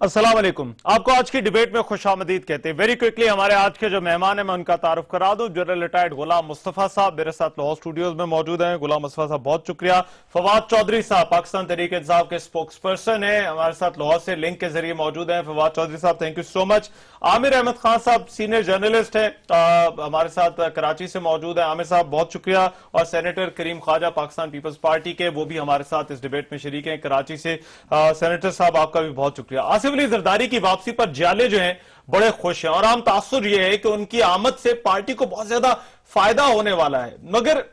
अस्सलाम वालेकुम। आपको आज की डिबेट में खुशामदीद कहते हैं। वेरी क्विकली हमारे आज के जो मेहमान हैं मैं उनका तारुफ करा दूं। जनरल रिटायर्ड गुलाम मुस्तफा साहब मेरे साथ लाहौर स्टूडियोज में मौजूद हैं। गुलाम मुस्तफा साहब बहुत शुक्रिया। फवाद चौधरी साहब पाकिस्तान तहरीक इंसाफ के स्पोक्स पर्सन है, हमारे साथ लाहौर से लिंक के जरिए मौजूद हैं। फवाद चौधरी साहब thank you so much. Aamir Ahmed Khan साहब सीनियर जर्नलिस्ट है, हमारे साथ कराची से मौजूद है। आमिर साहब बहुत शुक्रिया। और सेनेटर करीम ख्वाजा पाकिस्तान पीपल्स पार्टी के, वो भी हमारे साथ इस डिबेट में शरीक हैं कराची से। सेनेटर साहब आपका भी बहुत शुक्रिया। आसिफ अली जरदारी की वापसी पर जियाले जो हैं बड़े खुश हैं और आम तासुर यह है कि उनकी आमद से पार्टी को बहुत ज्यादा फायदा होने वाला है। मगर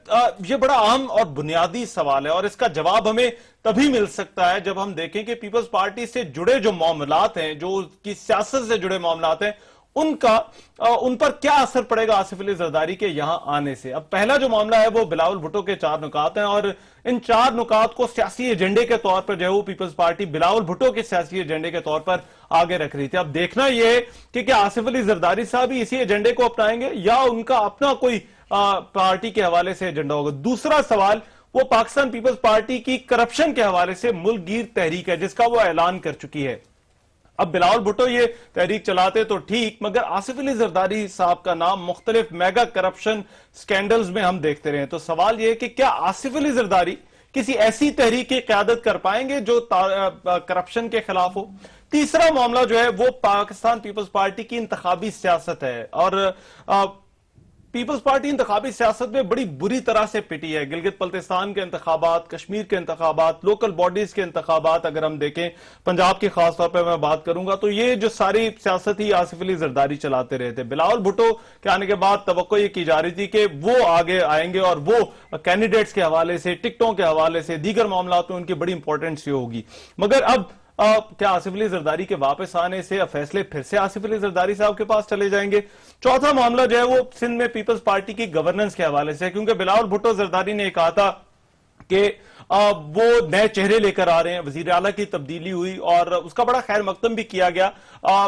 यह बड़ा अहम और बुनियादी सवाल है और इसका जवाब हमें तभी मिल सकता है जब हम देखें कि पीपल्स पार्टी से जुड़े जो मामलात हैं, जो उसकी सियासत से जुड़े मामलात हैं, उन पर क्या असर पड़ेगा आसिफ अली जरदारी के यहां आने से। अब पहला जो मामला है वो बिलावल भुट्टो के 4 नुकात हैं और इन 4 नुकात को सियासी एजेंडे के तौर पर जो है वो पीपल्स पार्टी बिलावल भुट्टो के सियासी एजेंडे के तौर पर आगे रख रही थी। अब देखना यह है कि क्या आसिफ अली जरदारी साहब ही इसी एजेंडे को अपनाएंगे या उनका अपना कोई पार्टी के हवाले से एजेंडा होगा। दूसरा सवाल वो पाकिस्तान पीपल्स पार्टी की करप्शन के हवाले से मुल्कगीर तहरीक है जिसका वो ऐलान कर चुकी है। अब बिलावल भुट्टो ये तहरीक चलाते तो ठीक, मगर आसिफ अली जरदारी साहब का नाम मुख्तलिफ मेगा करप्शन स्कैंडल्स में हम देखते रहे। तो सवाल यह है कि क्या आसिफ अली जरदारी किसी ऐसी तहरीक की क़यादत कर पाएंगे जो करप्शन के खिलाफ हो। तीसरा मामला जो है वो पाकिस्तान पीपल्स पार्टी की इंतखाबी सियासत है और पीपल्स पार्टी इंतखाबी सियासत में बड़ी बुरी तरह से पिटी है। गिलगित बल्तिस्तान के इंतखाबात, कश्मीर के इंतखाबात, लोकल बॉडीज के इंतखाबात, अगर हम देखें पंजाब की खासतौर पर मैं बात करूंगा तो ये जो सारी सियासत ही आसिफ अली जरदारी चलाते रहे थे। बिलावल भुट्टो के आने के बाद तवक्को ये की जा रही थी कि वो आगे आएंगे और वो कैंडिडेट्स के हवाले से, टिकटों के हवाले से, दीगर मामलात में उनकी बड़ी इंपॉर्टेंस होगी। मगर अब क्या आसिफ अली जरदारी के वापस आने से फैसले फिर से आसिफ अली जरदारी साहब के पास चले जाएंगे। चौथा मामला जो है वो सिंध में पीपल्स पार्टी की गवर्नेंस के हवाले से, क्योंकि बिलावल भुट्टो जरदारी ने कहा था कि वो नए चेहरे लेकर आ रहे हैं, वजीर आला की तब्दीली हुई और उसका बड़ा खैर मकदम भी किया गया।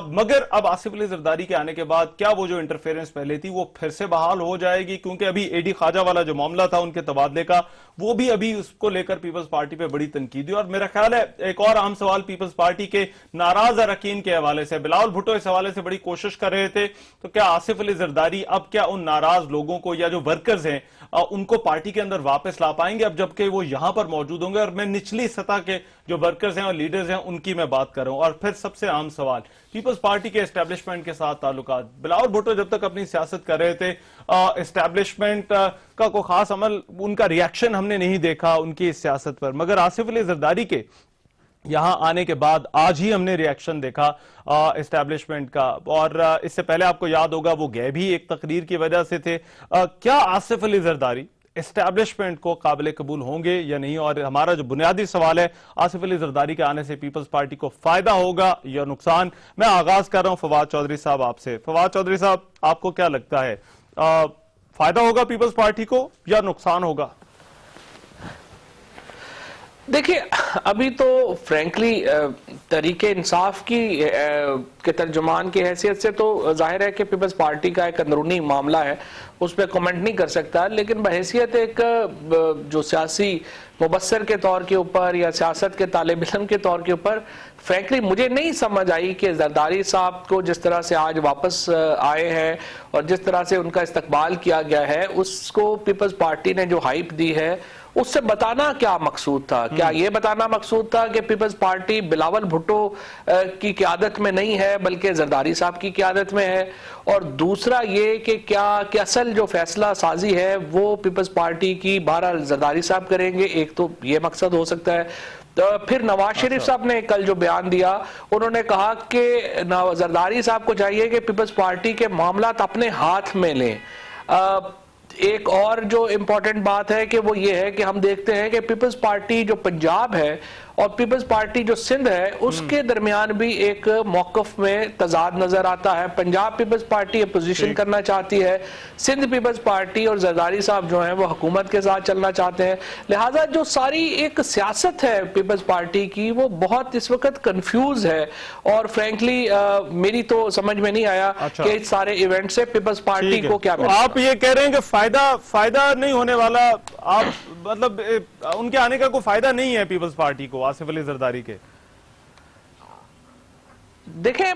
मगर अब आसिफ अली जरदारी के आने के बाद क्या वो जो इंटरफेरेंस पहले थी वो फिर से बहाल हो जाएगी, क्योंकि अभी एडी ख्वाजा वाला जो मामला था उनके तबादले का, वो भी अभी उसको लेकर पीपल्स पार्टी पे बड़ी तनकीद हुई। और मेरा ख्याल है एक और अहम सवाल पीपल्स पार्टी के नाराज अरकान के हवाले से, बिलावल भुट्टो इस हवाले से बड़ी कोशिश कर रहे थे, तो क्या आसिफ अली जरदारी अब क्या उन नाराज लोगों को या जो वर्कर्स हैं उनको पार्टी के अंदर वापस ला पाएंगे अब जबकि वो यहां पर मौजूद होंगे। और मैं निचली सतह के जो वर्कर्स हैं और लीडर्स हैं उनकी मैं बात कर रहा हूं। और फिर सबसे अहम सवाल पीपल्स पार्टी के एस्टेब्लिशमेंट के साथ ताल्लुकात। बिलावल भुट्टो जब तक अपनी सियासत कर रहे थे एस्टेब्लिशमेंट का कोई खास अमल, उनका रिएक्शन हमने नहीं देखा उनकी इस सियासत पर। मगर आसिफ अली जरदारी के यहां आने के बाद आज ही हमने रिएक्शन देखा एस्टैब्लिशमेंट का, और इससे पहले आपको याद होगा वो गए भी एक तकरीर की वजह से थे। क्या आसिफ अली जरदारी एस्टैब्लिशमेंट को काबिल कबूल होंगे या नहीं। और हमारा जो बुनियादी सवाल है, आसिफ अली जरदारी के आने से पीपल्स पार्टी को फायदा होगा या नुकसान। मैं आगाज कर रहा हूं फवाद चौधरी साहब आपसे। फवाद चौधरी साहब, आपको क्या लगता है, फायदा होगा पीपल्स पार्टी को या नुकसान होगा। देखिए, अभी तो फ्रैंकली तरीके इंसाफ के तर्जुमान की हैसियत से तो जाहिर है कि पीपल्स पार्टी का एक अंदरूनी मामला है, उस पर कमेंट नहीं कर सकता। लेकिन बहैसियत एक जो सियासी मुबस्सर के तौर के ऊपर या सियासत के तालिब इल्म के तौर के ऊपर फ्रैंकली मुझे नहीं समझ आई कि जरदारी साहब को जिस तरह से आज वापस आए हैं और जिस तरह से उनका इस्तकबाल किया गया है, उसको पीपल्स पार्टी ने जो हाइप दी है उससे बताना क्या मकसूद था। क्या ये बताना मकसूद था कि पीपल्स पार्टी बिलावल भुट्टो की क़यादत में नहीं है बल्कि जरदारी साहब की क़यादत में है। और दूसरा ये कि क्या असल जो फैसला साजी है वो पीपल्स पार्टी की बहरहाल जरदारी साहब करेंगे, एक तो ये मकसद हो सकता है। तो फिर नवाज शरीफ साहब ने कल जो बयान दिया, उन्होंने कहा कि जरदारी साहब को चाहिए कि पीपल्स पार्टी के मामलात अपने हाथ में लें। एक और जो इंपॉर्टेंट बात है कि वो ये है कि हम देखते हैं कि पीपल्स पार्टी जो पंजाब है और पीपल्स पार्टी जो सिंध है उसके दरमियान भी एक मौकफ में तजाद नजर आता है। पंजाब पीपल्स पार्टी अपोजिशन करना चाहती है, सिंध पीपल्स पार्टी और जरदारी साहब जो हैं वो हुकूमत के साथ चलना चाहते हैं। लिहाजा जो सारी एक सियासत है पीपल्स पार्टी की वो बहुत इस वक्त कंफ्यूज है और फ्रैंकली मेरी तो समझ में नहीं आया कि इस सारे इवेंट से पीपल्स पार्टी को क्या। तो आप ये कह रहे हैं कि फायदा नहीं होने वाला, आप मतलब उनके आने का कोई फायदा नहीं है पीपल्स पार्टी को, आसिफ अली जरदारी के। देखें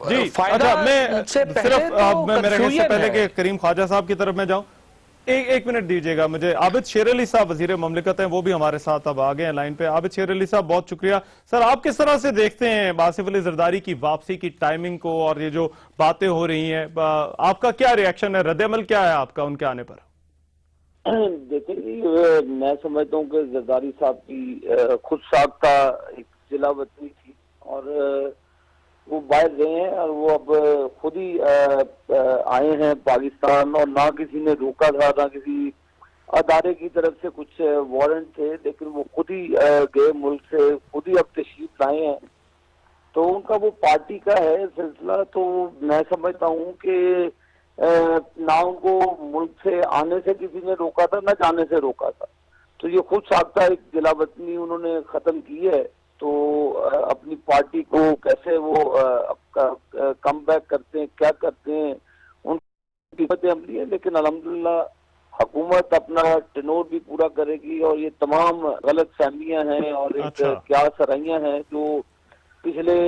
जी फायदा अच्छा, मैं से पहले सिर्फ तो मैं मेरे ख्याल से confusion पहले है। कि करीम ख्वाजा साहब की तरफ मैं जाऊं, एक मिनट दीजिएगा मुझे। आबिद शेर अली साहब वजीर ममलिकत हैं, वो भी हमारे साथ अब आ गए हैं लाइन पे। आबिद शेर अली साहब बहुत शुक्रिया सर। आप किस तरह से देखते हैं आसिफ अली जरदारी की वापसी की टाइमिंग को और ये जो बातें हो रही हैं, आपका क्या रिएक्शन है, रद्द-ए-अमल क्या है आपका उनके आने पर? देखिए, मैं समझता हूँ कि जरदारी साहब की खुद साख्ता एक जिला वतनी थी और वो बाहर गए हैं और वो अब खुद ही आए हैं पाकिस्तान, और ना किसी ने रोका था, ना किसी अदारे की तरफ से कुछ वारंट थे, लेकिन वो खुद ही गए मुल्क से, खुद ही अब तशरीफ लाए हैं। तो उनका वो पार्टी का है सिलसिला। तो मैं समझता हूँ कि ना उनको मुल्क से आने से किसी ने रोका था, ना जाने से रोका था। तो ये खुद साख्ता एक जिला वतनी उन्होंने खत्म की है। तो अपनी पार्टी को कैसे वो कम बैक करते हैं, क्या करते हैं, उनकी बातें अमली है। लेकिन अल्हम्दुलिल्लाह हुकूमत अपना टेनोर भी पूरा करेगी और ये तमाम गलत फहमियां हैं और एक क्या सराइयां हैं जो पिछले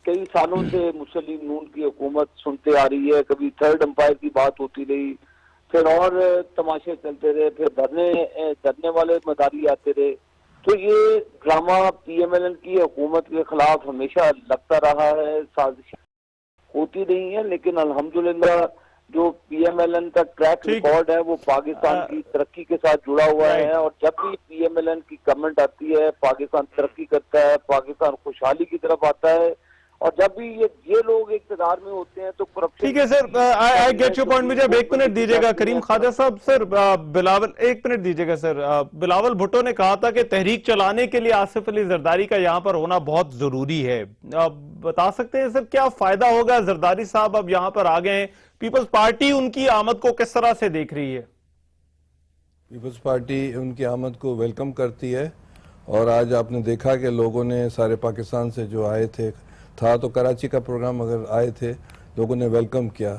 कई सालों से मुस्लिम नून की हुकूमत सुनते आ रही है। कभी थर्ड अंपायर की बात होती रही, फिर और तमाशे चलते रहे, फिर धरने वाले मदारी आते रहे। तो ये ड्रामा पीएमएलएन की हुकूमत के खिलाफ हमेशा लगता रहा है, साजिश होती रही है। लेकिन अल्हम्दुलिल्लाह जो पीएमएलएन का ट्रैक रिकॉर्ड है वो पाकिस्तान की तरक्की के साथ जुड़ा हुआ है, और जब भी पीएमएलएन की गवर्नमेंट आती है पाकिस्तान तरक्की करता है, पाकिस्तान खुशहाली की तरफ आता है। और जब भी ये लोग इक़्तिदार में होते हैं तो करप्शन। ठीक है sir, I get your point. मुझे अब 1 मिनट दीजिएगा करीम ख्वाजा साहब। सर बिलावल, 1 मिनट दीजिएगा सर। बिलावल भुट्टो ने कहा था कि तहरीक चलाने के लिए आसिफ अली जरदारी का यहां पर होना बहुत जरूरी है। बता सकते हैं सर क्या फायदा होगा? जरदारी साहब अब यहां पर आ गए, पीपल्स पार्टी उनकी आमद को किस तरह से देख रही है? पीपल्स पार्टी उनकी आमद को वेलकम करती है, और आज आपने देखा कि लोगों ने सारे पाकिस्तान से जो आए थे, था तो कराची का प्रोग्राम, अगर आए थे लोगों ने वेलकम किया।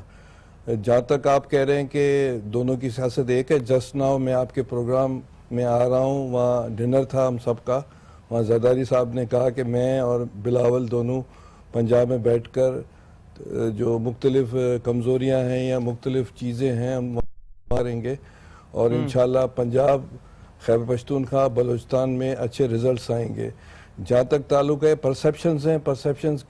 जहाँ तक आप कह रहे हैं कि दोनों की सियासत एक है, जस्ट नाउ मैं आपके प्रोग्राम में आ रहा हूँ, वहाँ डिनर था हम सबका। वहाँ जरदारी साहब ने कहा कि मैं और बिलावल दोनों पंजाब में बैठकर जो मुख्तलिफ कमज़ोरियाँ हैं या मुख्तलिफ चीज़ें हैं हम मारेंगे, और इंशाल्लाह पंजाब, खैबर पख्तूनख्वा, बलूचिस्तान में अच्छे रिजल्ट्स आएंगे। जहाँ तक ताल्लुक है परसेप्शंस हैं, परसेप्शंस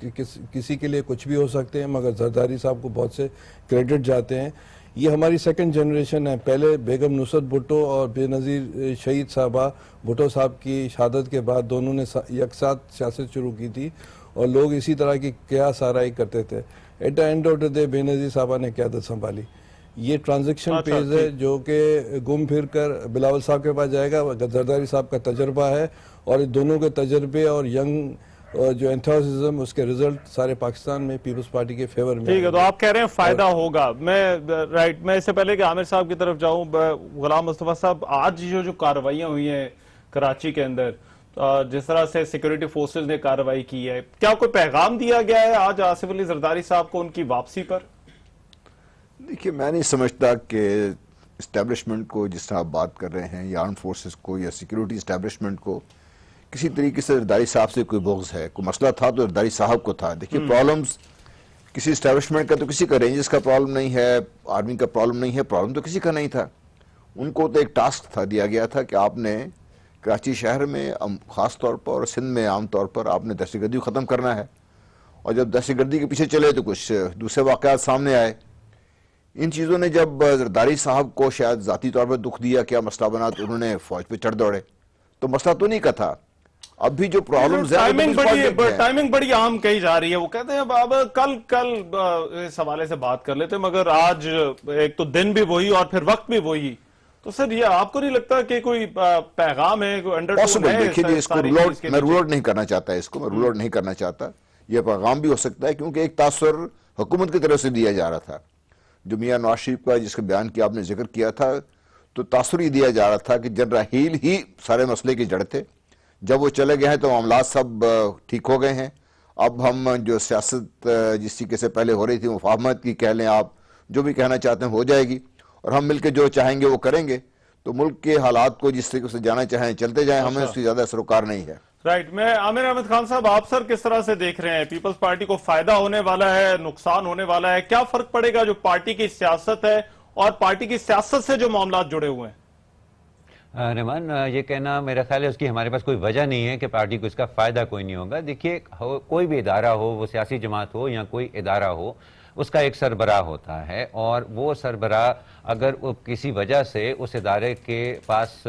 किसी के लिए कुछ भी हो सकते हैं, मगर जरदारी साहब को बहुत से क्रेडिट जाते हैं। ये हमारी सेकंड जनरेशन है। पहले बेगम नुसरत भुट्टो और बेनज़ीर शहीद साहबा भुट्टो साहब की शहादत के बाद दोनों ने एक साथ सियासत शुरू की थी, और लोग इसी तरह की क्या साराई करते थे। At the end of the day Benazir साहबा ने क़यादत संभाली। ये ट्रांजिशन फेज है जो कि घूम फिर कर बिलावल साहब के पास जाएगा। जरदारी साहब का तजर्बा है, और दोनों के तजर्बे और यंग जो एंथुसियाज्म, उसके रिजल्ट सारे पाकिस्तान में पीपल्स पार्टी के फेवर में। ठीक है, तो आप कह रहे हैं फायदा होगा। मैं इससे पहले कि आमिर साहब की तरफ जाऊं, गुलाम मुस्तफा साहब, आज जो कार्रवाइयां हुई हैं कराची के अंदर, जिस तरह से सिक्योरिटी फोर्सेस ने कार्रवाई की है, क्या कोई पैगाम दिया गया है आज आसिफ अली जरदारी साहब को उनकी वापसी पर? देखिए, मैं नहीं समझता कि इस्टेब्लिशमेंट को, जिस तरह आप बात कर रहे हैं, या आर्म फोर्सेस को या सिक्योरिटी इस्टेब्लिशमेंट को किसी तरीके से जरदारी साहब से कोई बुग़्ज़ है। कोई मसला था तो जरदारी साहब को था। देखिए, प्रॉब्लम्स किसी इस्टेब्लिशमेंट का तो किसी का रेंजर्स का प्रॉब्लम नहीं है, आर्मी का प्रॉब्लम नहीं है, प्रॉब्लम तो किसी का नहीं था। उनको तो एक टास्क था, दिया गया था कि आपने कराची शहर में ख़ास तौर पर और सिंध में आम तौर पर आपने दहशतगर्दी को ख़त्म करना है। और जब दहशतगर्दी के पीछे चले तो कुछ दूसरे वाक़यात सामने आए। इन चीज़ों ने जब जरदारी साहब को शायद ज़ाती तौर पर दुख दिया, क्या मसला बना, तो उन्होंने फौज पे चढ़ दौड़े। तो मसला तो नहीं का था। अब भी जो प्रॉब्लम्स हैं, टाइमिंग बड़ी अहम कही जा रही है। वो कहते हैं अब कल इस हवाले से बात कर लेते हैं, मगर आज एक तो दिन भी वही और फिर वक्त भी वही। तो सर ये आपको नहीं लगता कि कोई पैगाम है, कोई अंडरटोन है? देखिए, इसको मैं रूल आउट नहीं करना चाहता, इसको मैं रूल आउट नहीं करना चाहता। यह पैगाम भी हो सकता है, क्योंकि एक तासुर हुकूमत की तरफ से दिया जा रहा था। जो मियां नवाज शरीफ का जिसके बयान की आपने जिक्र किया था, तो तासुर ही दिया जा रहा था कि जनरल हील ही सारे मसले की जड़ थे। जब वो चले गए हैं तो मामला सब ठीक हो गए हैं। अब हम जो सियासत जिस तरीके से पहले हो रही थी, मुफाहमत की कह लें, आप जो भी कहना चाहते हैं, हो जाएगी, और हम मिलकर जो चाहेंगे वो करेंगे। तो मुल्क के हालात को जिस तरीके से जाना चाहें चलते जाएं, हमें उसकी ज्यादा सरोकार नहीं है। राइट। मैं आमिर अहमद खान साहब, आप सर किस तरह से देख रहे हैं? पीपल्स पार्टी को फायदा होने वाला है, नुकसान होने वाला है? क्या फर्क पड़ेगा जो पार्टी की सियासत है और पार्टी की सियासत से जो मामला जुड़े हुए हैं? रहमान, ये कहना मेरा ख्याल है उसकी हमारे पास कोई वजह नहीं है कि पार्टी को इसका फायदा कोई नहीं होगा। देखिए, कोई भी इदारा हो, वो सियासी जमात हो या कोई इदारा हो, उसका एक सरबराह होता है और वो सरबराह अगर वो किसी वजह से उस इदारे के पास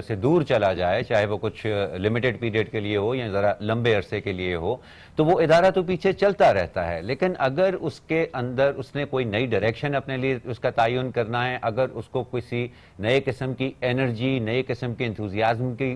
से दूर चला जाए, चाहे वो कुछ लिमिटेड पीरियड के लिए हो या ज़रा लंबे अरसे के लिए हो, तो वो इदारा तो पीछे चलता रहता है। लेकिन अगर उसके अंदर उसने कोई नई डायरेक्शन अपने लिए उसका तयन करना है, अगर उसको किसी नए किस्म की एनर्जी, नए किस्म के इंथुजियाज्म की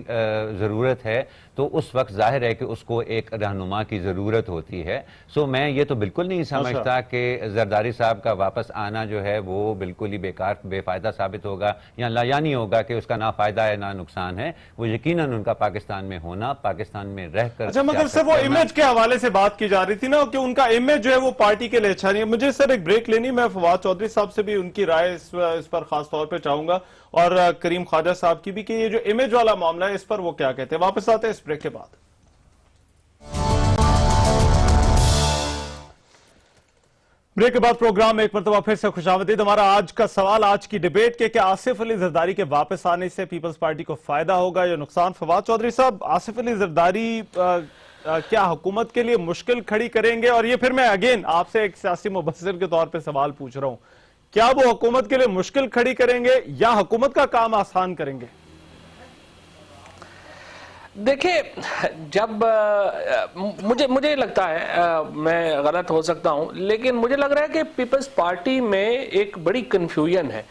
ज़रूरत है, तो उस वक्त जाहिर है कि उसको एक रहनुमा की ज़रूरत होती है। सो मैं ये तो बिल्कुल नहीं समझता कि जरदारी साहब का वापस आना जो है वो बिल्कुल ही बेकार, बेफायदा साबित होगा या लायानी होगा, कि उसका ना फायदा है ना नुकसान है। वो यकीनन उनका पाकिस्तान में होना, पाकिस्तान में रहकर। अच्छा, मगर सर वो इमेज के हवाले से बात की जा रही थी ना कि उनका इमेज जो है वो पार्टी के लिए अच्छा नहीं है। मुझे सर एक ब्रेक लेनी, मैं फवाद चौधरी साहब से भी उनकी राय इस पर खास तौर पे चाहूंगा और करीम ख्वाजा साहब की भी, कि ये जो इमेज वाला मामला है इस पर वो क्या कहते हैं। वापस आते हैं इस ब्रेक के बाद। ब्रेक के बाद प्रोग्राम में एक मरतबा फिर से खुशामदीद। हमारा आज का सवाल, आज की डिबेट के क्या आसिफ अली जरदारी के वापस आने से पीपल्स पार्टी को फायदा होगा या नुकसान? फवाद चौधरी साहब, आसिफ अली जरदारी क्या हुकूमत के लिए मुश्किल खड़ी करेंगे? और ये फिर मैं अगेन आपसे एक सियासी मुबस्सिर के तौर पे सवाल पूछ रहा हूं, क्या वो हुकूमत के लिए मुश्किल खड़ी करेंगे या हुकूमत का काम आसान करेंगे? देखिए, जब मुझे लगता है, मैं गलत हो सकता हूं, लेकिन मुझे लग रहा है कि पीपल्स पार्टी में एक बड़ी कंफ्यूजन है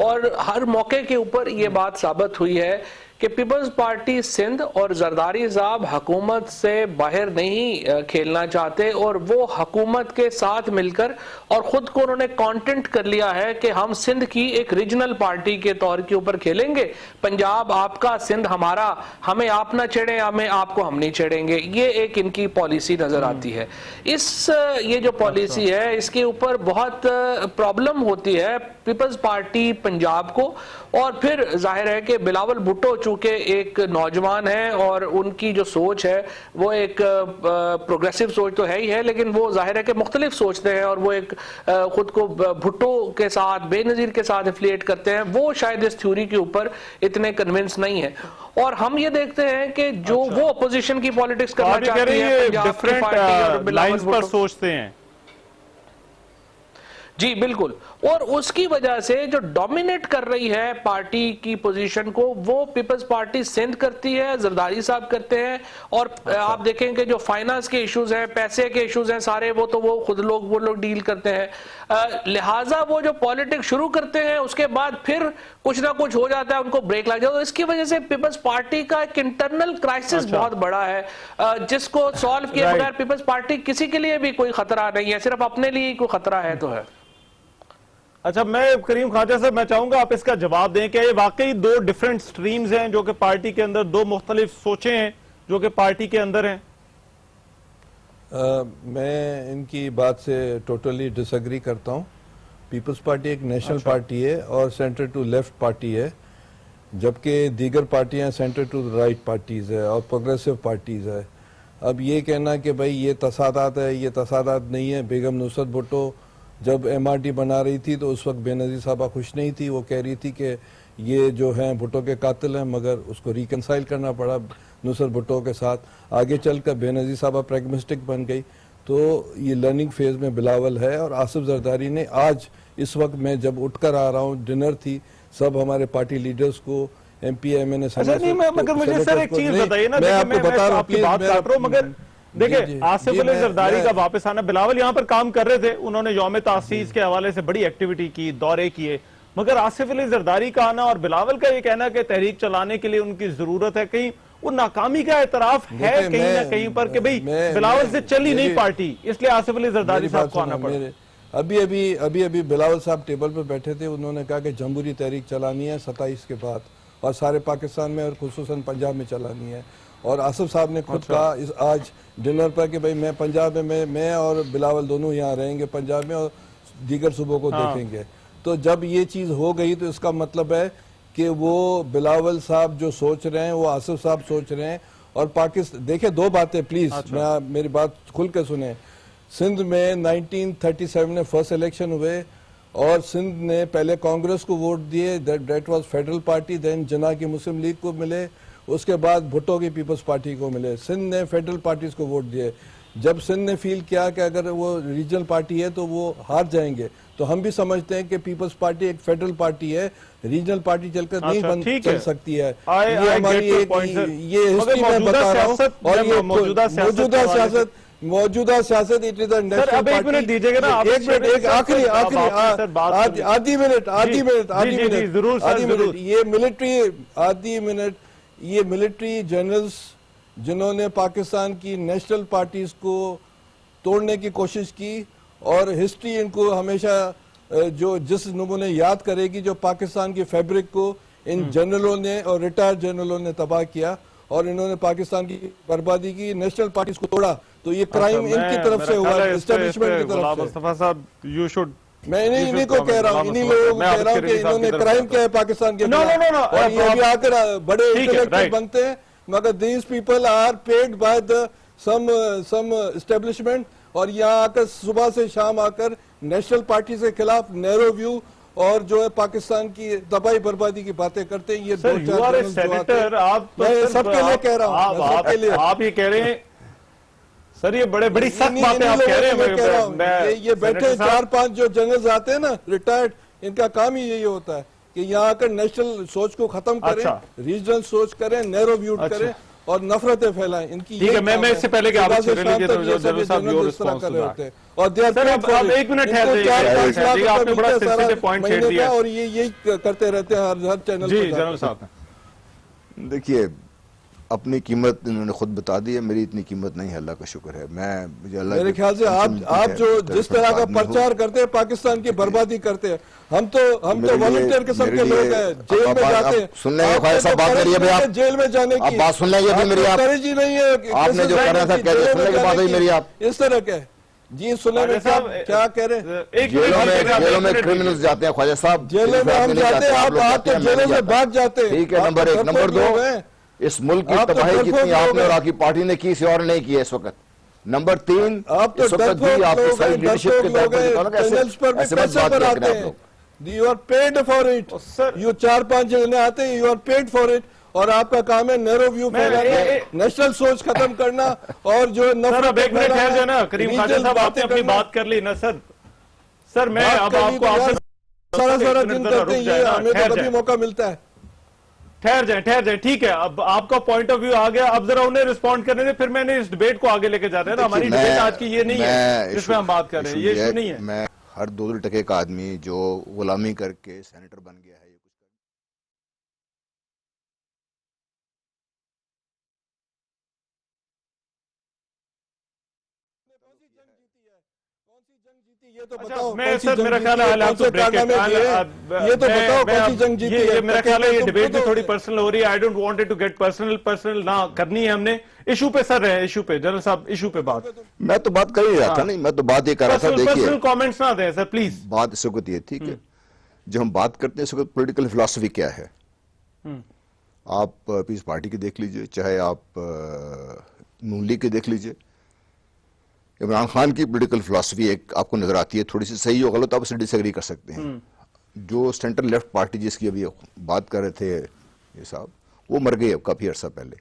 और हर मौके के ऊपर ये बात साबित हुई है कि पीपल्स पार्टी सिंध और जरदारी साहब हुकूमत से बाहर नहीं खेलना चाहते और वो हुकूमत के साथ मिलकर, और खुद को उन्होंने कॉन्टेंट कर लिया है कि हम सिंध की एक रीजनल पार्टी के तौर के ऊपर खेलेंगे। पंजाब आपका, सिंध हमारा, हमें आप ना छेड़े, हमें आपको हम नहीं छेड़ेंगे। ये एक इनकी पॉलिसी नजर आती है। ये जो पॉलिसी है इसके ऊपर बहुत प्रॉब्लम होती है पीपल्स पार्टी पंजाब को। और फिर जाहिर है कि बिलावल भुट्टो चूंकि एक नौजवान है और उनकी जो सोच है वो एक प्रोग्रेसिव सोच तो है ही है, लेकिन वो जाहिर है कि मुख्तलिफ सोचते हैं और वो एक खुद को भुट्टो के साथ, बेनजीर के साथ एफिलिएट करते हैं। वो शायद इस थ्योरी के ऊपर इतने कन्विंस नहीं है। और हम ये देखते हैं कि जो वो अपोजिशन की पॉलिटिक्स करना चाहती है पंजाब की पार्टी और बिलावल भुट्टो सोचते हैं। जी बिल्कुल, और उसकी वजह से जो डोमिनेट कर रही है पार्टी की पोजीशन को वो पीपल्स पार्टी सिंध करती है, जरदारी साहब करते हैं। और आप देखें कि जो फाइनेंस के इश्यूज हैं, पैसे के इश्यूज हैं सारे, वो तो वो लोग डील करते हैं। लिहाजा वो जो पॉलिटिक्स शुरू करते हैं उसके बाद फिर कुछ ना कुछ हो जाता है, उनको ब्रेक लग जाता है। तो इसकी वजह से पीपल्स पार्टी का एक इंटरनल क्राइसिस बहुत बड़ा है, जिसको सॉल्व किए बगैर पीपल्स पार्टी किसी के लिए भी कोई खतरा नहीं है, सिर्फ अपने लिए कोई खतरा है तो है। अच्छा, मैं करीम ख्वाजा साहब, मैं चाहूंगा आप इसका जवाब दें कि ये वाकई दो डिफरेंट स्ट्रीम्स हैं जो कि पार्टी के अंदर, दो मुख्तलिफ सोचें हैं जो कि पार्टी के अंदर हैं? मैं इनकी बात से टोटली डिसएग्री करता हूं। पीपल्स पार्टी एक नेशनल पार्टी है और सेंटर टू लेफ्ट पार्टी है, जबकि दीगर पार्टियां सेंटर टू राइट पार्टीज है और प्रोग्रेसिव पार्टीज है। अब ये कहना कि भाई ये तसादात है, ये तसादात नहीं है। बेगम नुसरत भुट्टो जब एमआरटी बना रही थी तो उस वक्त बेनज़ीर साहबा खुश नहीं थी। वो कह रही थी कि ये जो हैं भुट्टो के कातिल हैं, मगर उसको रिकनसाइल करना पड़ा नुसरत भुट्टो के साथ। आगे चलकर बेनज़ीर साहबा प्रैग्मेटिस्टिक बन गई। तो ये लर्निंग फेज में बिलावल है और आसिफ जरदारी ने आज इस वक्त मैं जब उठकर आ रहा हूँ, डिनर थी, सब हमारे पार्टी लीडर्स को, एमपी एमएनए, मगर मुझे सर एक चीज बताइए ना, मैं आपको बता रहा हूँ, मगर देखिए आसिफ अली जरदारी का वापस आना, बिलावल यहाँ पर काम कर रहे थे, उन्होंने यौम तासीस के हवाले से बड़ी एक्टिविटी की, दौरे किए, मगर आसिफ अली जरदारी का आना और बिलावल का ये कहना कि तहरीक चलाने के लिए उनकी जरूरत है, कहीं वो नाकामी का एतराफ है कहीं ना कहीं पर कि भाई बिलावल से चली नहीं पार्टी, इसलिए आसिफ अली जरदारी साहब को आना पड़ा। अभी बिलावल साहब टेबल पर बैठे थे, उन्होंने कहा कि जमहूरी तहरीक चलानी है 27 के बाद और सारे पाकिस्तान में और खुसूसन पंजाब में चलानी है। और आसिफ साहब ने खुद कहा इस आज डिनर पर कि भाई मैं पंजाब में, मैं और बिलावल दोनों यहाँ रहेंगे पंजाब में और दीगर सूबों को देखेंगे। तो जब ये चीज़ हो गई तो इसका मतलब है कि वो बिलावल साहब जो सोच रहे हैं वो आसिफ साहब सोच रहे हैं और पाकिस्तान देखिए, दो बातें प्लीज, मैं मेरी बात खुल के सुने। सिंध में 1937 में फर्स्ट इलेक्शन हुए और सिंध ने पहले कांग्रेस को वोट दिए, that was federal party, then Jinnah की मुस्लिम लीग को मिले, उसके बाद भुट्टो की पीपल्स पार्टी को मिले। सिंध ने फेडरल पार्टीज को वोट दिए। जब सिंध ने फील किया कि अगर वो रीजनल पार्टी है तो वो हार जाएंगे, तो हम भी समझते हैं कि पीपल्स पार्टी एक फेडरल पार्टी है, रीजनल पार्टी चलकर नहीं बन चल सकती है। ये हमारी एक ये हिस्ट्री में बता रहा हूँ। और ये मौजूदा सियासत इट इज अब एक मिनट दीजिएगा ना, एक मिनट, एक आखिरी आधी मिनट ये मिलिट्री जनरल्स जिन्होंने पाकिस्तान की नेशनल पार्टीज को तोड़ने की कोशिश की, और हिस्ट्री इनको हमेशा जो जिस नमूने याद करेगी, जो पाकिस्तान की फैब्रिक को इन जनरलों ने और रिटायर्ड जनरलों ने तबाह किया और इन्होंने पाकिस्तान की बर्बादी की, नेशनल पार्टीज को तोड़ा, तो ये क्राइम इनकी तरफ से हुआ, एस्टेब्लिशमेंट की तरफ से। मुस्तफा साहब, यू शुड, मैं इन्हीं को कह रहा हूँ, इन्हीं लोगों को कह रहा हूँ कि इन्होंने क्राइम किया है पाकिस्तान के खिलाफ, और ये भी आकर बड़े इंटेलेक्चुअल बनते हैं, मगर these people are paid by the some establishment, और यहाँ आकर सुबह से शाम आकर नेशनल पार्टी के खिलाफ नैरो व्यू और जो है पाकिस्तान की तबाही बर्बादी की बातें करते हैं। ये sir, you are a senator, आप तो सबके लिए कह रहा हूँ, आप ये कह रहे हैं सर, ये बड़ी सख्त बातें आप कह रहे हैं। ये बैठे 4-5 जो जनरल्स आते हैं ना रिटायर्ड, इनका काम ही यही होता है कि यहाँ आकर नेशनल सोच को खत्म करें, रीजनल सोच करें, नैरो व्यू करें और नफरतें फैलाएं। इनकी ठीक है, मैं इससे पहले कि आप जनरल साहब योर रिस्पांस होते हैं, और अब एक मिनट है, आपने बड़ा सेंसिटिव पॉइंट छेड़ दिया, और ये यही करते रहते हैं हर चैनल जी। जनरल साहब, देखिए, अपनी कीमत इन्होंने खुद बता दी है, मेरी इतनी कीमत नहीं है, अल्लाह का शुक्र है। मेरे ख्याल से आप जो जिस तरह का प्रचार करते हैं, पाकिस्तान की बर्बादी करते हैं, हम तो वॉलंटियर किस्म के लोग हैं, जेल में जाते हैं। सुन लेंगे ख्वाजा साहब, बात करिए भाई, आप जेल में जाने की बात सुन लेंगे मेरी, आप जी नहीं है, आपने जो करना था कह रहे, सुनने की बात हुई मेरी, आप इस तरह के जी सुने में क्या कह रहे हैं? जेलों में क्रिमिनल्स जाते हैं ख्वाजा साहब, जेलों में हम जाते हैं, आप तो जेलों से भाग जाते हैं। ठीक है, नंबर 1। नंबर 2, इस मुल्क की तबाही कितनी आपने और आपकी पार्टी ने की, और नहीं की है इस वक्त। नंबर 3, आप तो आपकी सारी लीडरशिप के तौर पर आते हैं, you are paid for it, you 4-5 जने आते हैं, you are paid for it, और आपका काम है नैरो व्यू फैलाना, नेशनल सोच खत्म करना, और जो नफरत है ना। करीम ख्वाजा साहब, आपने अपनी बात कर ली ना सर मैं अब आपको सारा दिन करते हैं, ये हमें तो कभी मौका मिलता है। ठहर जाए, ठीक है, अब आपका पॉइंट ऑफ व्यू आ गया, अब जरा उन्हें रिस्पॉन्ड करने दें, फिर मैंने इस डिबेट को आगे लेके जा रहे हैं ना। हमारी डिबेट आज की ये नहीं है जिसमें हम बात कर रहे हैं, ये इशू नहीं है। मैं हर 2 टके का आदमी जो गुलामी करके सेनेटर बन गया है, ये तो बताओ, मैं सर मेरा ख्याल है ये तो बताओ कौन सी जंग जीती है? मेरा ख्याल है ये डिबेट भी थोड़ी पर्सनल हो रही है। I don't want it to get personal ना करनी है हमने। इशू पे सर रहे, इशू पे जनरल साहब, इशू पे बात। मैं तो बात कर ही रहा था, नहीं मैं तो बात ये कर रहा था, देखिए पर्सनल कमेंट्स ना दें सर प्लीज। बात इस वक्त ये, ठीक है, जब हम बात करते हैं इस वक्त पॉलिटिकल फिलॉसफी क्या है, आप पीस पार्टी की देख लीजिए, चाहे आप नून लीग की देख लीजिए, इमरान खान की पॉलिटिकल फिलॉसफी एक आपको नजर आती है, थोड़ी सी सही हो गलत आप उससे डिसएग्री कर सकते हैं। जो सेंट्रल लेफ्ट पार्टी जिसकी अभी बात कर रहे थे ये साहब, वो मर गए अब काफी अरसा पहले।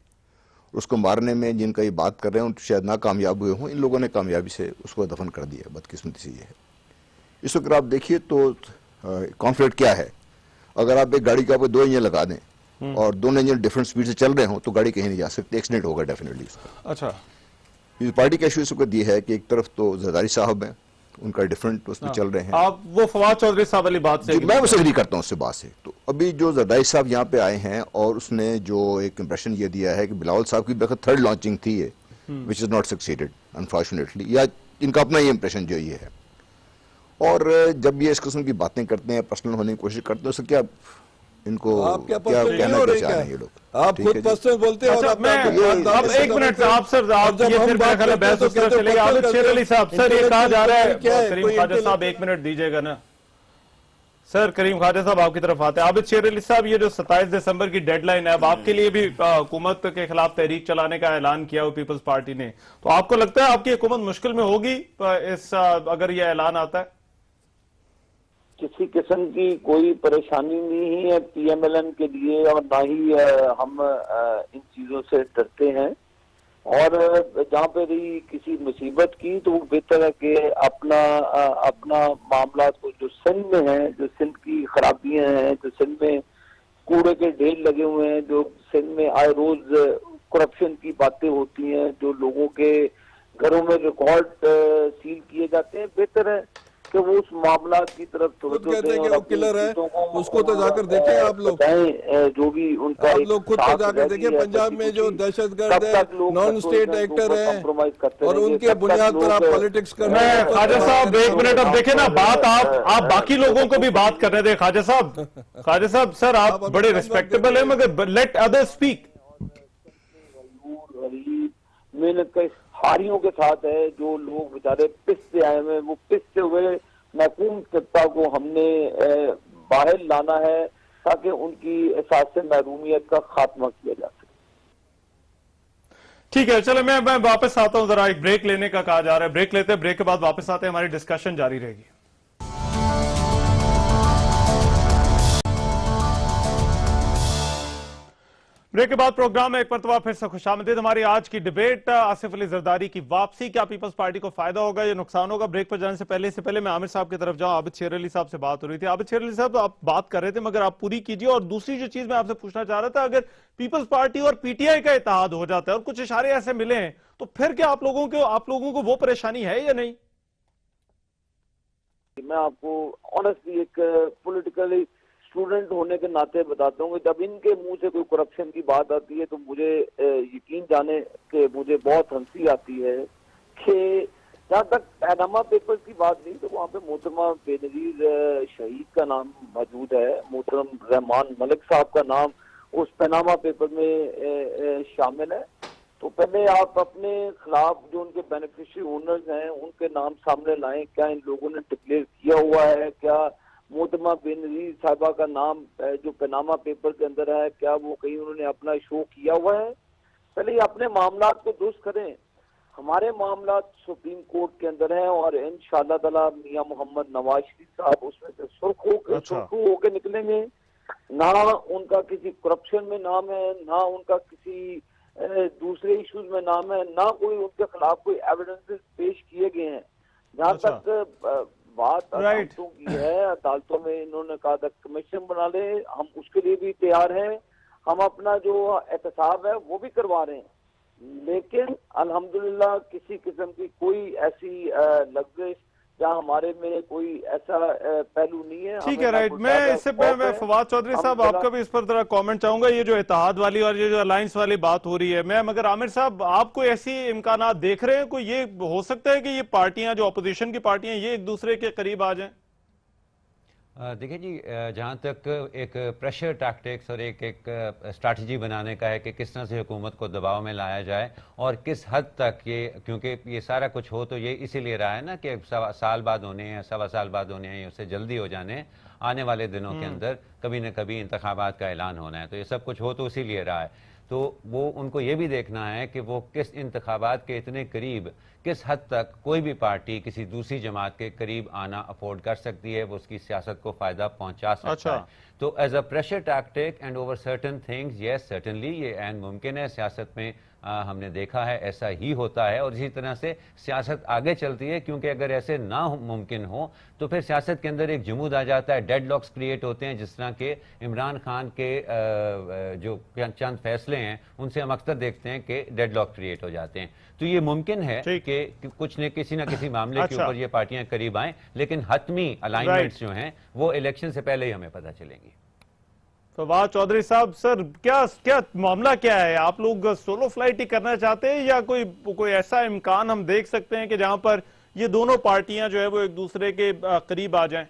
उसको मारने में जिनका ये बात कर रहे हैं शायद नाकामयाब हुए हों, इन लोगों ने कामयाबी से उसको दफन कर दिया, बदकिस्मती से ये है। इस वक्त आप देखिए तो कॉन्फ्लिक्ट क्या है, अगर आप एक गाड़ी के ऊपर 2 इंजन लगा दें और दोनों इंजन डिफरेंट स्पीड से चल रहे हो तो गाड़ी कहीं नहीं जा सकती, एक्सीडेंट होगा डेफिनेटली उसका। अच्छा, इस पार्टी का इशू इस वक्त ये है कि एक तरफ तो जरदारी साहब हैं, उनका डिफरेंट उसमें चल रहे हैं। आप वो फवाद चौधरी साहब वाली बात से मैं उससे एग्री करता हूँ उससे बात से। तो अभी जो जरदारी साहब यहाँ पे आए हैं और उसने जो एक इंप्रेशन ये दिया है कि बिलावल साहब की बेहद थर्ड लॉन्चिंग थी ये, which is not succeeded unfortunately, या इनका अपना ये इंप्रेशन जो ये है। और जब ये इस किस्म की बातें करते हैं, पर्सनल होने की कोशिश करते हैं, उससे क्या इनको क्या कहना चाह रहे हैं ये लोग? आप खुद पर्सनल बोलते हैं। अब एक मिनट आप सर, आप ये फिर मेरा ख्याल है बहस उस तरह चलेगी। आबिद शेर अली साहब, सर ये कहा जा रहा है, करीम ख्वाजा साहब 1 मिनट दीजिएगा ना सर करीम ख्वाजा साहब आपकी तरफ आते हैं। आबिद शेर अली साहब, ये जो 27 दिसंबर की डेडलाइन है, अब आपके लिए भी हुकूमत के खिलाफ तहरीक चलाने का ऐलान किया हो पीपल्स पार्टी ने, तो आपको लगता है आपकी हुकूमत मुश्किल में होगी अगर ये ऐलान आता है? किसी किस्म की कोई परेशानी नहीं है पीएमएलएन के लिए, और ना ही हम इन चीजों से डरते हैं। और जहाँ पे रही किसी मुसीबत की, तो वो बेहतर है कि अपना मामला को जो सिंध में है, जो सिंध की खराबियां हैं, जो सिंध में कूड़े के ढेर लगे हुए हैं, जो सिंध में आए रोज करप्शन की बातें होती हैं, जो लोगों के घरों में रिकॉर्ड सील किए जाते हैं, बेहतर है कि वो उस मामला की तरफ खुद कहते हैं कि वो किलर है, उसको तो जाकर देखें आप लोग, जो भी उनका आप लोग खुद तो जाकर देखें। पंजाब में जो दहशतगर्द है, नॉन स्टेट एक्टर है, और उनके बुनियाद पर आप पॉलिटिक्स कर रहे हैं। ख्वाजा साहब एक मिनट, अब देखे ना बात, आप बाकी लोगों को भी बात करने दें। ख्वाजा साहब सर आप बड़े रिस्पेक्टेबल है, मगर लेट अदर्स स्पीक। मेहनत का हारियों के साथ है, जो लोग बेचारे पिसते आए हुए, वो पिसते हुए महकूम सत्ता को हमने बाहर लाना है, ताकि उनकी एहसास से महरूमियत का खात्मा किया जा सके। ठीक है, चलो मैं वापस आता हूं, जरा एक ब्रेक लेने का कहा जा रहा है, ब्रेक लेते हैं, ब्रेक के बाद वापस आते हैं, हमारी डिस्कशन जारी रहेगी। ब्रेक के बाद प्रोग्राम में एक मरतबा फिर से खुशामदीद। हमारी आज की डिबेट आसिफ अली जरदारी की वापसी, क्या पीपल्स पार्टी को फायदा होगा या नुकसान होगा? ब्रेक पर जाने से पहले मैं आमिर साहब की तरफ जाऊं। आबिद शेर अली साहब से बात हो रही थी। आबिद शेर अली साहब आप बात कर रहे थे, मगर आप पूरी कीजिए। और दूसरी जो चीज मैं आपसे पूछना चाह रहा था, अगर पीपल्स पार्टी और पीटीआई का इत्तेहाद हो जाता है और कुछ इशारे ऐसे मिले हैं, तो फिर क्या आप लोगों को वो परेशानी है या नहीं? मैं आपको ऑनेस्टली एक पॉलिटिकली स्टूडेंट होने के नाते बताता हूँ कि जब इनके मुंह से कोई करप्शन की बात आती है, तो मुझे यकीन जाने कि मुझे बहुत हंसी आती है कि जहाँ तक पैनामा पेपर्स की बात नहीं, तो वहाँ पे मोहतरमा बेनजीर शहीद का नाम मौजूद है, मोहतरम रहमान मलिक साहब का नाम उस पैनामा पेपर में शामिल है। तो पहले आप अपने खिलाफ जो उनके बेनिफिशियरी ओनर्स हैं, उनके नाम सामने लाएं। क्या इन लोगों ने डिक्लेयर किया हुआ है? क्या मोहतरमा बेनजीर साहिबा का नाम जो पनामा पेपर के अंदर है, क्या वो कहीं उन्होंने अपना शो किया हुआ है? पहले ही अपने मामला को दुरुस्त करें। हमारे मामला सुप्रीम कोर्ट के अंदर है, और इंशाअल्लाह ताला मियां मोहम्मद नवाज शरीफ साहब उसमें से सुर्खू होके निकलेंगे। ना उनका किसी करप्शन में नाम है, ना उनका किसी दूसरे इश्यूज में नाम है, ना कोई उनके खिलाफ कोई एविडेंसेस पेश किए गए हैं। जहाँ तक बात अदालतों की है, अदालतों में इन्होंने कहा था कमीशन बना ले, हम उसके लिए भी तैयार हैं। हम अपना जो एहतसाब है वो भी करवा रहे हैं, लेकिन अल्हम्दुलिल्लाह किसी किस्म की कोई ऐसी लफ्ज़ या हमारे में कोई ऐसा पहलू नहीं है। ठीक है, राइट। मैं इससे मैं फवाद चौधरी साहब आपका भी इस पर जरा कमेंट चाहूंगा। ये जो इत्तेहाद वाली और ये जो अलायंस वाली बात हो रही है, मैं मगर आमिर साहब आप कोई ऐसी इम्कानात देख रहे हैं? कोई ये हो सकता है कि ये पार्टियां जो अपोजिशन की पार्टियां ये एक दूसरे के करीब आ जाएं? देखिए जी, जहाँ तक एक प्रेशर टैक्टिक्स और एक स्ट्रैटेजी बनाने का है कि किस तरह से हुकूमत को दबाव में लाया जाए और किस हद तक ये, क्योंकि ये सारा कुछ हो तो ये इसीलिए रहा है ना कि साल बाद होने हैं, सवा साल बाद होने हैं, उससे जल्दी हो जाने, आने वाले दिनों के अंदर कभी न कभी इंतखाबात का ऐलान होना है, तो ये सब कुछ हो तो इसीलिए रहा है। तो वो उनको ये भी देखना है कि वो किस इंतखाबात के इतने करीब, किस हद तक कोई भी पार्टी किसी दूसरी जमात के करीब आना अफोर्ड कर सकती है, वो उसकी सियासत को फायदा पहुंचा सकता है। तो as a pressure tactic and over certain things, yes certainly ये एन मुमकिन है। सियासत में हमने देखा है ऐसा ही होता है, और इसी तरह से सियासत आगे चलती है, क्योंकि अगर ऐसे ना मुमकिन हो तो फिर सियासत के अंदर एक जमूद आ जाता है, डेडलॉक्स क्रिएट होते हैं, जिस तरह के इमरान खान के जो चंद फैसले हैं उनसे हम अक्सर देखते हैं कि डेडलॉक क्रिएट हो जाते हैं। तो ये मुमकिन है कि कुछ ने किसी ना किसी मामले के ऊपर ये पार्टियां करीब आएं, लेकिन हतमी अलाइनमेंट्स जो हैं वो इलेक्शन से पहले ही हमें पता चलेंगी। फवाद चौधरी साहब, सर क्या मामला क्या है? आप लोग सोलो फ्लाइट ही करना चाहते हैं या कोई ऐसा इम्कान हम देख सकते हैं कि जहां पर ये दोनों पार्टियां जो है वो एक दूसरे के करीब आ जाएं?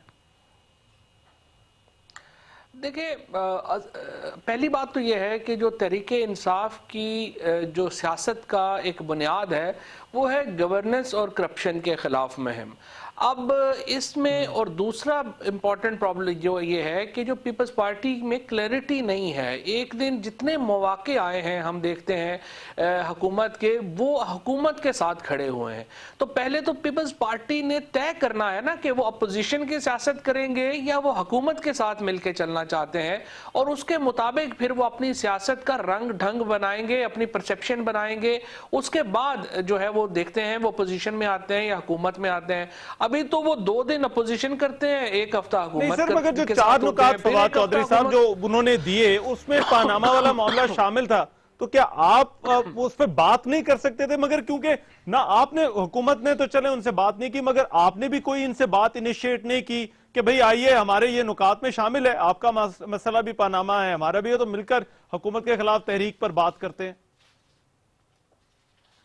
देखिए, पहली बात तो यह है कि जो तहरीके इंसाफ की जो सियासत का एक बुनियाद है वो है गवर्नेंस और करप्शन के खिलाफ मुहिम। अब इसमें और दूसरा इंपॉर्टेंट प्रॉब्लम जो ये है कि जो पीपल्स पार्टी में क्लैरिटी नहीं है। एक दिन जितने मौके आए हैं हम देखते हैं हुकूमत के, वो हुकूमत के साथ खड़े हुए हैं। तो पहले तो पीपल्स पार्टी ने तय करना है ना कि वो अपोजिशन की सियासत करेंगे या वो हुकूमत के साथ मिलकर चलना चाहते हैं, और उसके मुताबिक फिर वो अपनी सियासत का रंग ढंग बनाएंगे, अपनी परसेप्शन बनाएंगे। उसके बाद जो है वो देखते हैं वो अपोजिशन में आते हैं या हुकूमत में आते हैं। अभी तो वो 2 दिन अपोजिशन करते हैं, एक हफ्ता नहीं हुकूमत सर, मगर जो के 4 साथ होते हैं, नुकात फिर फवाद एक हफ्ता चौधरी साहब हुकूमत- जो उन्होंने दिए उसमें पानामा वाला मामला शामिल था, तो क्या आप उस पर बात नहीं कर सकते थे? मगर क्योंकि ना आपने, हुकूमत ने तो चले उनसे बात नहीं की, मगर आपने भी कोई इनसे बात इनिशिएट नहीं की कि भाई आइए हमारे ये नुकात में शामिल है, आपका मसला भी पानामा है, हमारा भी है, तो मिलकर हुकूमत के खिलाफ तहरीक पर बात करते हैं।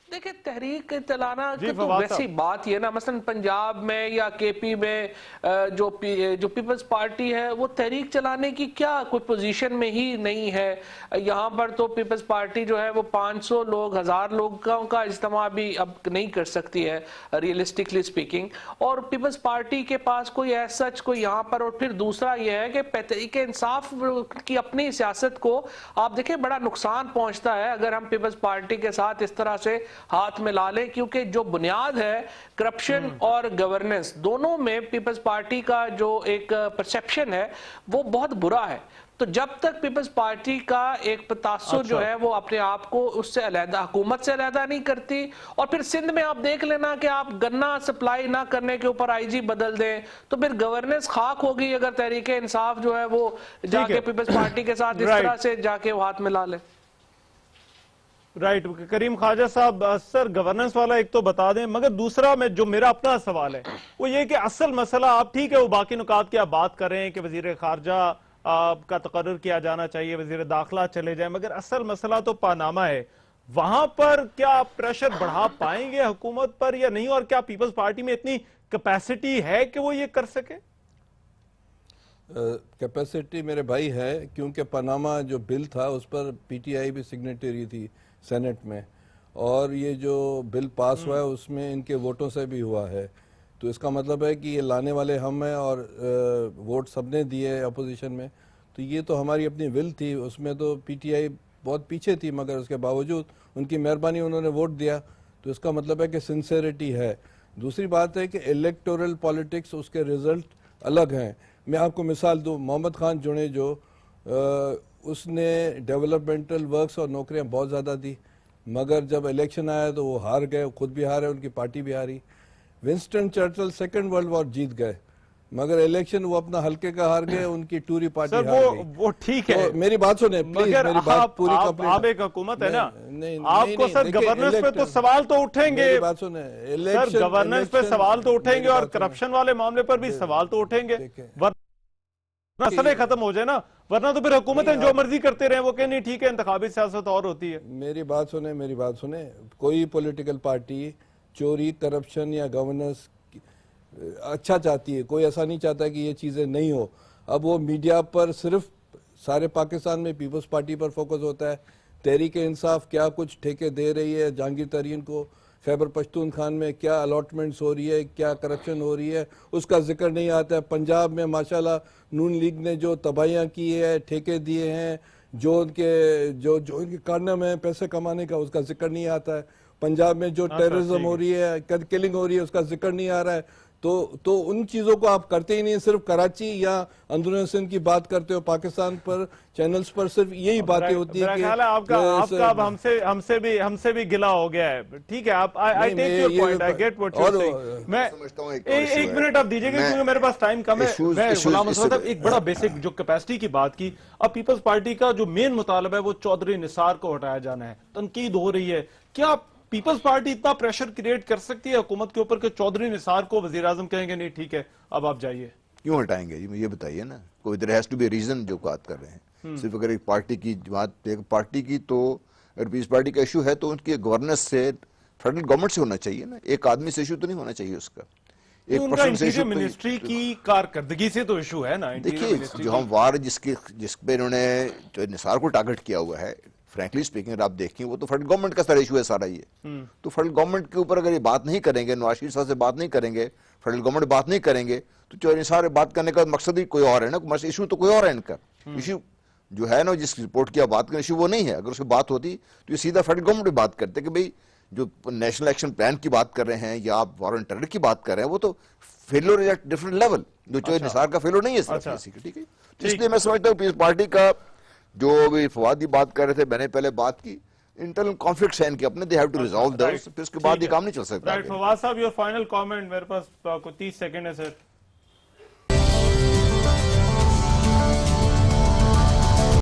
देखिए, तहरीक चलाना जी, की तो फवाद वैसी साहब। बात ही है ना। मसलन पंजाब में या केपी में जो पीपल्स पार्टी है वो तहरीक चलाने की क्या कोई पोजीशन में ही नहीं है। यहाँ पर तो पीपल्स पार्टी जो है वो 500 लोग 1000 लोगों का इज्तिमा भी अब नहीं कर सकती है रियलिस्टिकली स्पीकिंग। और पीपल्स पार्टी के पास कोई ऐसा कोई यहाँ पर, और फिर दूसरा ये है कि तहरीक इंसाफ की अपनी सियासत को आप देखें बड़ा नुकसान पहुंचता है अगर हम पीपल्स पार्टी के साथ इस तरह से हाथ मिला ले, क्योंकि जो बुनियाद है करप्शन और गवर्नेंस दोनों में पीपल्स पार्टी का जो एक परसेप्शन है वो बहुत बुरा है। तो जब तक पीपल्स पार्टी का एक तआस्सुर जो है वो अपने आप को उससे अलहदा, हुकूमत से अलहदा नहीं करती, और फिर सिंध में आप देख लेना कि आप गन्ना सप्लाई ना करने के ऊपर आईजी बदल दें तो फिर गवर्नेंस खाक होगी अगर तहरीक इंसाफ जो है वो जाके पीपल्स पार्टी के साथ इस तरह से जाके वो हाथ मिला ले। राइट, करीम ख्वाजा साहब, सर गवर्नेंस वाला एक तो बता दें, मगर दूसरा में जो मेरा अपना सवाल है वो ये कि असल मसला, आप ठीक है वो बाकी नुकात की आप बात कर रहे हैं कि वजीर खारजा का तकर्रुर किया जाना चाहिए, वजीर दाखिला चले जाए, मगर असल मसला तो पानामा है। वहां पर क्या आप प्रेशर बढ़ा पाएंगे हुकूमत पर या नहीं, और क्या पीपल्स पार्टी में इतनी कैपेसिटी है कि वो ये कर सके? कैपेसिटी मेरे भाई है, क्योंकि पनामा जो बिल था उस पर पीटीआई भी सिग्नेटरी थी सेनेट में, और ये जो बिल पास हुआ है उसमें इनके वोटों से भी हुआ है। तो इसका मतलब है कि ये लाने वाले हम हैं और वोट सबने दिए अपोजिशन में। तो ये तो हमारी अपनी विल थी, उसमें तो पीटीआई बहुत पीछे थी, मगर उसके बावजूद उनकी मेहरबानी उन्होंने वोट दिया। तो इसका मतलब है कि सिंसेरिटी है। दूसरी बात है कि इलेक्टोरल पॉलिटिक्स, उसके रिजल्ट अलग हैं। मैं आपको मिसाल दूं, मोहम्मद खान जुड़े जो उसने डेवलपमेंटल वर्क्स और नौकरियां बहुत ज़्यादा दी, मगर जब इलेक्शन आया तो वो हार गए, खुद भी हारे, उनकी पार्टी भी हारी। Winston Churchill second world war जीत गए, मगर इलेक्शन वो अपना हल्के का हार गए, उनकी टूरी पार्टी सर हार गई। वो ठीक है, तो मेरी बात सुने प्लीज, मगर मेरी बात पूरी आप कंप्लीट। एक हुकूमत है ना, नहीं, आपको सर देखिए, गवर्नेंस पे तो इलेक्शन- सवाल तो उठेंगे, मेरी बात सुने, सर इलेक्शन गवर्नेंस पे इलेक्शन- सवाल तो उठेंगे मेरी और बात सुने। करप्शन वाले मामले पर भी सवाल तो उठेंगे, देखिए। वरना मसले खत्म हो जाए ना, वरना तो फिर हुकूमतें जो मर्जी करते रहे, वो कहें नहीं ठीक है इंतखाबी सियासत और होती है। मेरी बात सुने, मेरी बात सुने, कोई पॉलिटिकल पार्टी चोरी, करप्शन या गवर्नेंस अच्छा चाहती है, कोई ऐसा नहीं चाहता कि ये चीज़ें नहीं हो। अब वो मीडिया पर सिर्फ सारे पाकिस्तान में पीपल्स पार्टी पर फोकस होता है। तहरीक इंसाफ क्या कुछ ठेके दे रही है जहांगीर तरीन को, खैबर पख्तूनख्वान में क्या अलॉटमेंट्स हो रही है, क्या करप्शन हो रही है, उसका जिक्र नहीं आता है। पंजाब में माशाल्लाह नून लीग ने जो तबाहियाँ की है, ठेके दिए हैं, जो उनके कारनामे हैं पैसे कमाने का, उसका जिक्र नहीं आता है। पंजाब में जो टेररिज्म हो रही है, किलिंग हो रही है, उसका जिक्र नहीं आ रहा है। तो उन चीज़ों को आप करते ही नहीं, सिर्फ कराची या अंदरूनी सिंध की बात करते हो। पाकिस्तान पर चैनल्स पर सिर्फ यही बातें होती है मेरा कि ख्याल है आपका अब हमसे भी गिला हो गया है। ठीक है, आप I take your point, I get what you are saying. मैं समझता हूं एक मिनट आप दीजिएगा क्योंकि मेरे पास टाइम कम है। मैं गुलाम अहमद साहब एक बड़ा बेसिक जो कैपेसिटी की बात की, अब पीपल्स पार्टी का जो मेन मुतालबा है वो चौधरी निसार को हटाया जाना है, तनकीद हो रही है। क्या पीपल्स पार्टी इतना प्रेशर क्रिएट कर सकती है हुकूमत के ऊपर कि चौधरी निसार को वजीर आजम कहेंगे नहीं ठीक है अब आप जाइए? क्यों हटाएंगे जी, मुझे बताइए ना। कोई there has to be reason जो बात कर रहे हैं। सिर्फ अगर एक पार्टी की बात, एक पार्टी की, तो अगर पीपल्स पार्टी का इशू है तो उनकी गवर्नेंस से फेडरल गवर्नमेंट से होना चाहिए ना, एक आदमी से इशू तो नहीं होना चाहिए उसका, एक उनका पर्सन से इंटीरियर इशू। मिनिस्ट्री की कारकर्दगी से तो इशू है ना। देखिए, जो हम वार जिस पे इन्होंने जो निसार को टारगेट किया हुआ है, फ्रैंकली स्पीकिंग आप देखें वो तो फेडरल गवर्नमेंट का सारा इशू है सारा ये। तो फेडरल गवर्नमेंट के ऊपर अगर ये बात नहीं करेंगे, नवाज शरीफ साहब से बात नहीं करेंगे, फेडरल गवर्नमेंट बात नहीं करेंगे, तो जो इन सारे बात करने का मकसद ही कोई और है ना, इशू तो कोई और है इनका। इशू जो है ना, जिस रिपोर्ट की आप बात करें, इशू वो नहीं है। अगर उसकी बात होती तो ये सीधा फेडरल गवर्नमेंट की बात करते कि भाई जो नेशनल एक्शन प्लान की बात कर रहे हैं या आप वॉर ऑन टेरर की बात कर रहे हैं, वो तो failure is at different level, जो चोर निसार का फेलियर नहीं है सिर्फ अच्छा। ठीक है। तो इसलिए मैं समझता हूँ पीपल्स पार्टी का जो भी फवादी बात कर रहे थे, मैंने पहले बात की, इंटरनल कॉन्फ्लिक्ट है इनके अपने, दे हैव टू रिजॉल्व दोस, फिर उसके बाद ये काम नहीं चल सकता। राइट, फवाद साहब योर फाइनल कमेंट, मेरे पास कुछ 30 सेकंड है सर।